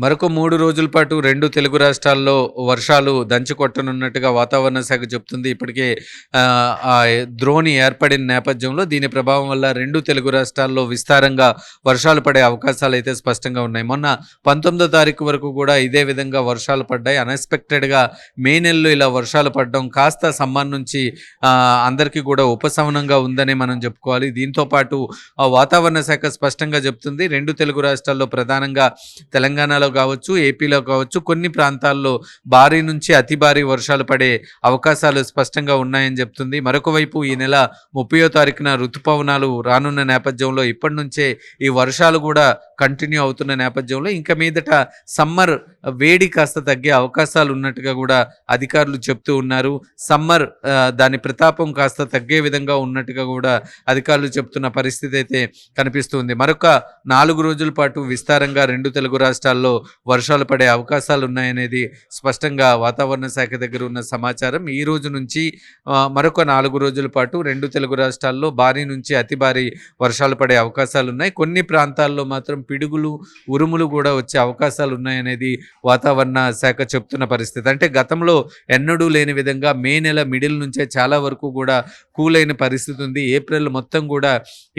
మరొక 3 రోజుల పాటు 2 తెలుగు రాష్ట్రాల్లో వర్షాలు దంచుకొట్టనున్నట్టుగా వాతావరణ శాఖ చెప్తుంది. ఇప్పటికే ద్రోణి ఏర్పడిన నేపథ్యంలో దీని ప్రభావం వల్ల 2 తెలుగు రాష్ట్రాల్లో విస్తారంగా వర్షాలు పడే అవకాశాలైతే స్పష్టంగా ఉన్నాయి. మొన్న 19వ తారీఖు వరకు కూడా ఇదే విధంగా వర్షాలు పడ్డాయి. అన్ఎక్స్‌పెక్టెడ్‌గా మే నెలలో ఇలా వర్షాలు పడడం కాస్త సమ్మర్ నుంచి అందరికీ కూడా ఉపశమనంగా ఉందని మనం చెప్పుకోవాలి. దీంతో పాటు వాతావరణ శాఖ స్పష్టంగా చెప్తుంది 2 తెలుగు రాష్ట్రాల్లో ప్రధానంగా తెలంగాణలో కావచ్చు, ఏపీలో కావచ్చు కొన్ని ప్రాంతాల్లో భారీ నుంచి అతి భారీ వర్షాలు పడే అవకాశాలు స్పష్టంగా ఉన్నాయని చెప్తుంది. మరొక వైపు ఈ నెల 30వ తారీఖున ఋతుపవనాలు రానున్న నేపథ్యంలో ఇప్పటి నుంచే ఈ వర్షాలు కూడా కంటిన్యూ అవుతున్న నేపథ్యంలో ఇంకా మీదట సమ్మర్ వేడి కాస్త తగ్గే అవకాశాలు ఉన్నట్టుగా కూడా అధికారులు చెప్తూ ఉన్నారు. సమ్మర్ దాని ప్రతాపం కాస్త తగ్గే విధంగా ఉన్నట్టుగా కూడా అధికారులు చెప్తున్న పరిస్థితి అయితే కనిపిస్తుంది. మరొక 4 రోజుల పాటు విస్తారంగా 2 తెలుగు రాష్ట్రాల్లో వర్షాలు పడే అవకాశాలు ఉన్నాయనేది స్పష్టంగా వాతావరణ శాఖ దగ్గర ఉన్న సమాచారం. ఈ రోజు నుంచి మరొక 4 రోజుల పాటు 2 తెలుగు రాష్ట్రాల్లో భారీ నుంచి అతి భారీ వర్షాలు పడే అవకాశాలు ఉన్నాయి. కొన్ని ప్రాంతాల్లో మాత్రం పిడుగులు, ఉరుములు కూడా వచ్చే అవకాశాలు ఉన్నాయనేది వాతావరణ శాఖ చెప్తున్న పరిస్థితి. అంటే గతంలో ఎన్నడూ లేని విధంగా మే నెల మిడిల్ నుంచే చాలా వరకు కూడా కూల్ అయిన పరిస్థితి ఉంది. ఏప్రిల్ మొత్తం కూడా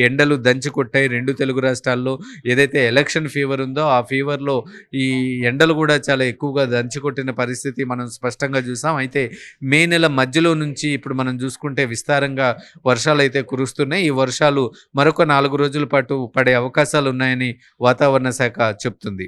ఎండలు దంచి కొట్టాయి 2 తెలుగు రాష్ట్రాల్లో. ఏదైతే ఎలక్షన్ ఫీవర్ ఉందో ఆ ఫీవర్లో ఈ ఎండలు కూడా చాలా ఎక్కువగా దంచికొట్టిన పరిస్థితి మనం స్పష్టంగా చూసాం. అయితే మే నెల మధ్యలో నుంచి ఇప్పుడు మనం చూసుకుంటే విస్తారంగా వర్షాలు అయితే కురుస్తున్నాయి. ఈ వర్షాలు మరొక 4 రోజుల పాటు పడే అవకాశాలు ఉన్నాయని వాతావరణ శాఖ చెప్తుంది.